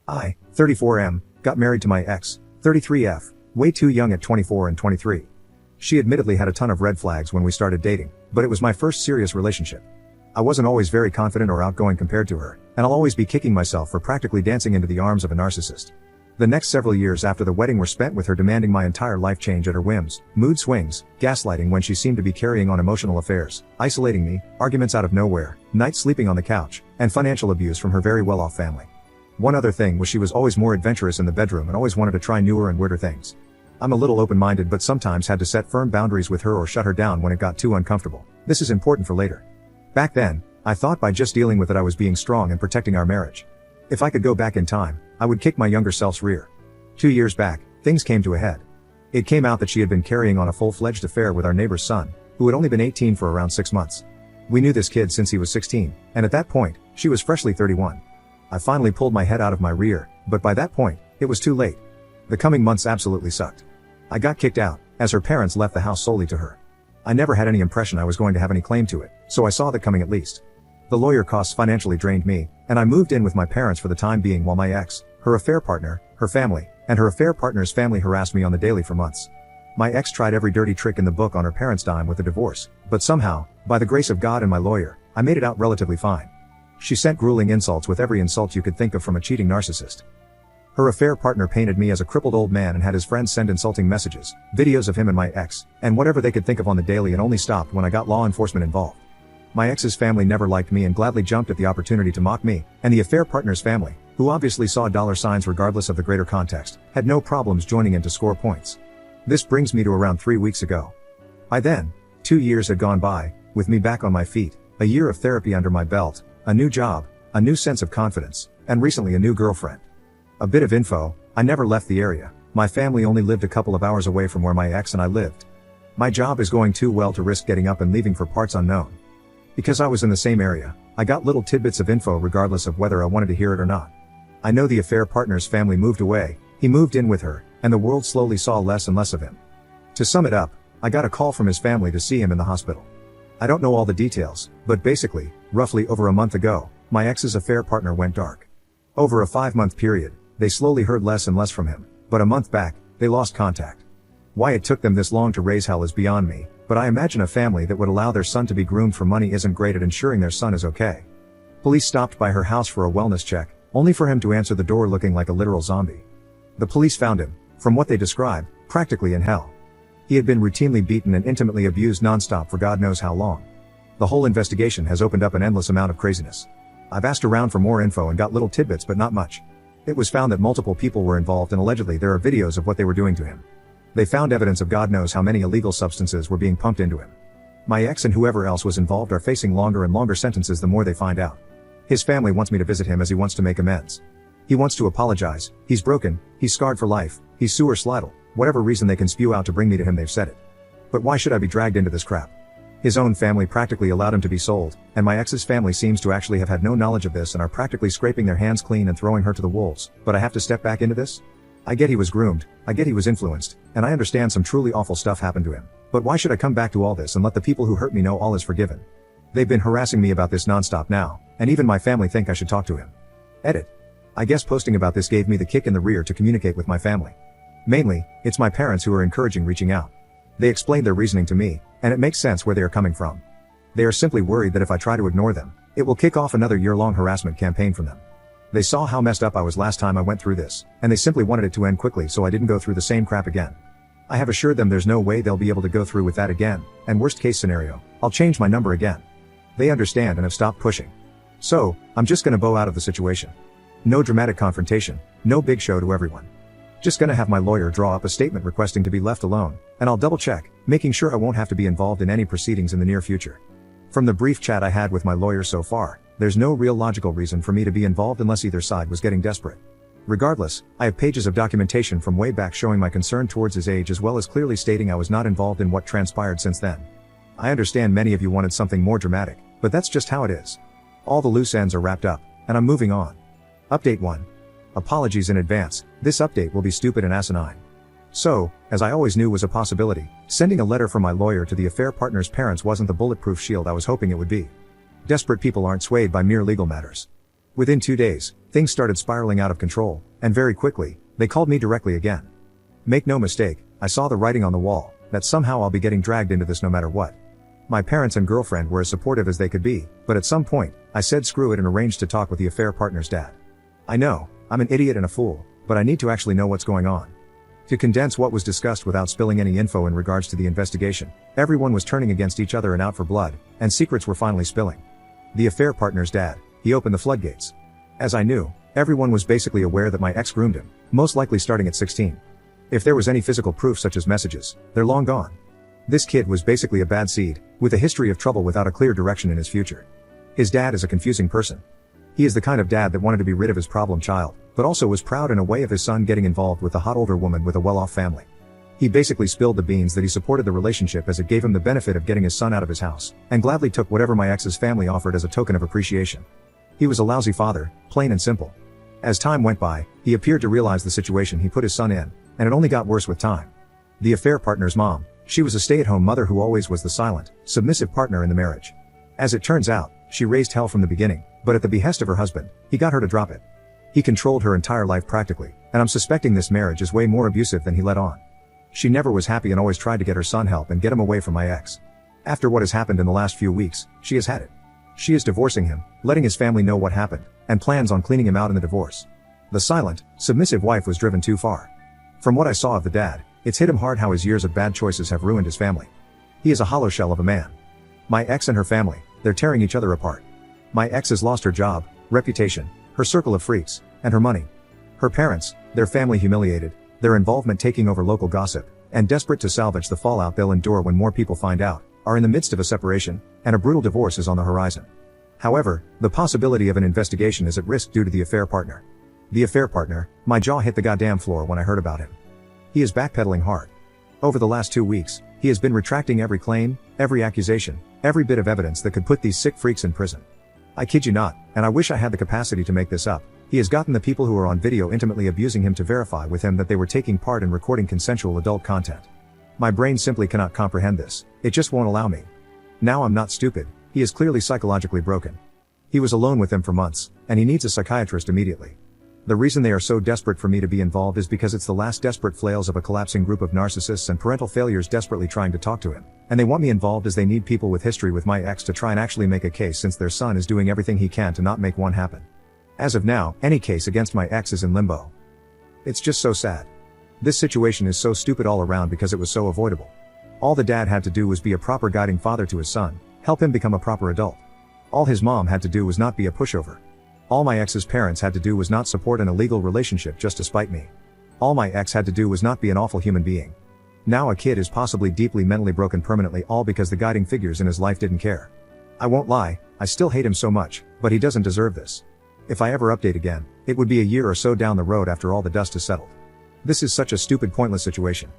I, 34M, got married to my ex, 33F, way too young at 24 and 23. She admittedly had a ton of red flags when we started dating, but it was my first serious relationship. I wasn't always very confident or outgoing compared to her, and I'll always be kicking myself for practically dancing into the arms of a narcissist. The next several years after the wedding were spent with her demanding my entire life change at her whims, mood swings, gaslighting when she seemed to be carrying on emotional affairs, isolating me, arguments out of nowhere, nights sleeping on the couch, and financial abuse from her very well-off family. One other thing was she was always more adventurous in the bedroom and always wanted to try newer and weirder things. I'm a little open-minded but sometimes had to set firm boundaries with her or shut her down when it got too uncomfortable. This is important for later. Back then, I thought by just dealing with it I was being strong and protecting our marriage. If I could go back in time, I would kick my younger self's rear. 2 years back, things came to a head. It came out that she had been carrying on a full-fledged affair with our neighbor's son, who had only been 18 for around 6 months. We knew this kid since he was 16, and at that point, she was freshly 31. I finally pulled my head out of my rear, but by that point, it was too late. The coming months absolutely sucked. I got kicked out, as her parents left the house solely to her. I never had any impression I was going to have any claim to it, so I saw that coming at least. The lawyer costs financially drained me, and I moved in with my parents for the time being while my ex, her affair partner, her family, and her affair partner's family harassed me on the daily for months. My ex tried every dirty trick in the book on her parents' dime with a divorce, but somehow, by the grace of God and my lawyer, I made it out relatively fine. She sent grueling insults with every insult you could think of from a cheating narcissist. Her affair partner painted me as a crippled old man and had his friends send insulting messages, videos of him and my ex, and whatever they could think of on the daily, and only stopped when I got law enforcement involved. My ex's family never liked me and gladly jumped at the opportunity to mock me, and the affair partner's family, who obviously saw dollar signs regardless of the greater context, had no problems joining in to score points. This brings me to around 3 weeks ago. By then, 2 years had gone by, with me back on my feet, a year of therapy under my belt, a new job, a new sense of confidence, and recently a new girlfriend. A bit of info: I never left the area. My family only lived a couple of hours away from where my ex and I lived. My job is going too well to risk getting up and leaving for parts unknown. Because I was in the same area, I got little tidbits of info regardless of whether I wanted to hear it or not. I know the affair partner's family moved away, he moved in with her, and the world slowly saw less and less of him. To sum it up, I got a call from his family to see him in the hospital. I don't know all the details, but basically, roughly over a month ago, my ex's affair partner went dark. Over a 5-month period, they slowly heard less and less from him, but a month back, they lost contact. Why it took them this long to raise hell is beyond me, but I imagine a family that would allow their son to be groomed for money isn't great at ensuring their son is okay. Police stopped by her house for a wellness check, only for him to answer the door looking like a literal zombie. The police found him, from what they described, practically in hell. He had been routinely beaten and intimately abused nonstop for God knows how long. The whole investigation has opened up an endless amount of craziness. I've asked around for more info and got little tidbits but not much. It was found that multiple people were involved and allegedly there are videos of what they were doing to him. They found evidence of God knows how many illegal substances were being pumped into him. My ex and whoever else was involved are facing longer and longer sentences the more they find out. His family wants me to visit him as he wants to make amends. He wants to apologize, he's broken, he's scarred for life, he's sewer slidle, whatever reason they can spew out to bring me to him they've said it. But why should I be dragged into this crap? His own family practically allowed him to be sold, and my ex's family seems to actually have had no knowledge of this and are practically scraping their hands clean and throwing her to the wolves, but I have to step back into this? I get he was groomed, I get he was influenced, and I understand some truly awful stuff happened to him. But why should I come back to all this and let the people who hurt me know all is forgiven? They've been harassing me about this nonstop now, and even my family think I should talk to him. Edit. I guess posting about this gave me the kick in the rear to communicate with my family. Mainly, it's my parents who are encouraging reaching out. They explained their reasoning to me, and it makes sense where they are coming from. They are simply worried that if I try to ignore them, it will kick off another year-long harassment campaign from them. They saw how messed up I was last time I went through this, and they simply wanted it to end quickly so I didn't go through the same crap again. I have assured them there's no way they'll be able to go through with that again, and worst case scenario, I'll change my number again. They understand and have stopped pushing. So, I'm just gonna bow out of the situation. No dramatic confrontation, no big show to everyone. Just gonna have my lawyer draw up a statement requesting to be left alone, and I'll double check, making sure I won't have to be involved in any proceedings in the near future. From the brief chat I had with my lawyer so far, there's no real logical reason for me to be involved unless either side was getting desperate. Regardless, I have pages of documentation from way back showing my concern towards his age as well as clearly stating I was not involved in what transpired since then. I understand many of you wanted something more dramatic, but that's just how it is. All the loose ends are wrapped up, and I'm moving on. Update 1. Apologies in advance, this update will be stupid and asinine. So, as I always knew was a possibility, sending a letter from my lawyer to the affair partner's parents wasn't the bulletproof shield I was hoping it would be. Desperate people aren't swayed by mere legal matters. Within 2 days, things started spiraling out of control, and very quickly, they called me directly again. Make no mistake, I saw the writing on the wall, that somehow I'll be getting dragged into this no matter what. My parents and girlfriend were as supportive as they could be, but at some point, I said screw it and arranged to talk with the affair partner's dad. I know, I'm an idiot and a fool, but I need to actually know what's going on. To condense what was discussed without spilling any info in regards to the investigation, everyone was turning against each other and out for blood, and secrets were finally spilling. The affair partner's dad, he opened the floodgates. As I knew, everyone was basically aware that my ex groomed him, most likely starting at 16. If there was any physical proof such as messages, they're long gone. This kid was basically a bad seed, with a history of trouble without a clear direction in his future. His dad is a confusing person. He is the kind of dad that wanted to be rid of his problem child, but also was proud in a way of his son getting involved with a hot older woman with a well-off family. He basically spilled the beans that he supported the relationship as it gave him the benefit of getting his son out of his house, and gladly took whatever my ex's family offered as a token of appreciation. He was a lousy father, plain and simple. As time went by, he appeared to realize the situation he put his son in, and it only got worse with time. The affair partner's mom, she was a stay-at-home mother who always was the silent, submissive partner in the marriage. As it turns out, she raised hell from the beginning, but at the behest of her husband, he got her to drop it. He controlled her entire life practically, and I'm suspecting this marriage is way more abusive than he let on. She never was happy and always tried to get her son help and get him away from my ex. After what has happened in the last few weeks, she has had it. She is divorcing him, letting his family know what happened, and plans on cleaning him out in the divorce. The silent, submissive wife was driven too far. From what I saw of the dad, it's hit him hard how his years of bad choices have ruined his family. He is a hollow shell of a man. My ex and her family, they're tearing each other apart. My ex has lost her job, reputation, her circle of freaks, and her money. Her parents, their family humiliated, their involvement taking over local gossip, and desperate to salvage the fallout they'll endure when more people find out, are in the midst of a separation, and a brutal divorce is on the horizon. However, the possibility of an investigation is at risk due to the affair partner. The affair partner, my jaw hit the goddamn floor when I heard about him. He is backpedaling hard. Over the last 2 weeks, he has been retracting every claim, every accusation, every bit of evidence that could put these sick freaks in prison. I kid you not, and I wish I had the capacity to make this up. He has gotten the people who are on video intimately abusing him to verify with him that they were taking part in recording consensual adult content. My brain simply cannot comprehend this, it just won't allow me. Now I'm not stupid, he is clearly psychologically broken. He was alone with them for months, and he needs a psychiatrist immediately. The reason they are so desperate for me to be involved is because it's the last desperate flails of a collapsing group of narcissists and parental failures desperately trying to talk to him, and they want me involved as they need people with history with my ex to try and actually make a case since their son is doing everything he can to not make one happen. As of now, any case against my ex is in limbo. It's just so sad. This situation is so stupid all around because it was so avoidable. All the dad had to do was be a proper guiding father to his son, help him become a proper adult. All his mom had to do was not be a pushover. All my ex's parents had to do was not support an illegal relationship just to spite me. All my ex had to do was not be an awful human being. Now a kid is possibly deeply mentally broken permanently, all because the guiding figures in his life didn't care. I won't lie, I still hate him so much, but he doesn't deserve this. If I ever update again, it would be a year or so down the road after all the dust has settled. This is such a stupid, pointless situation.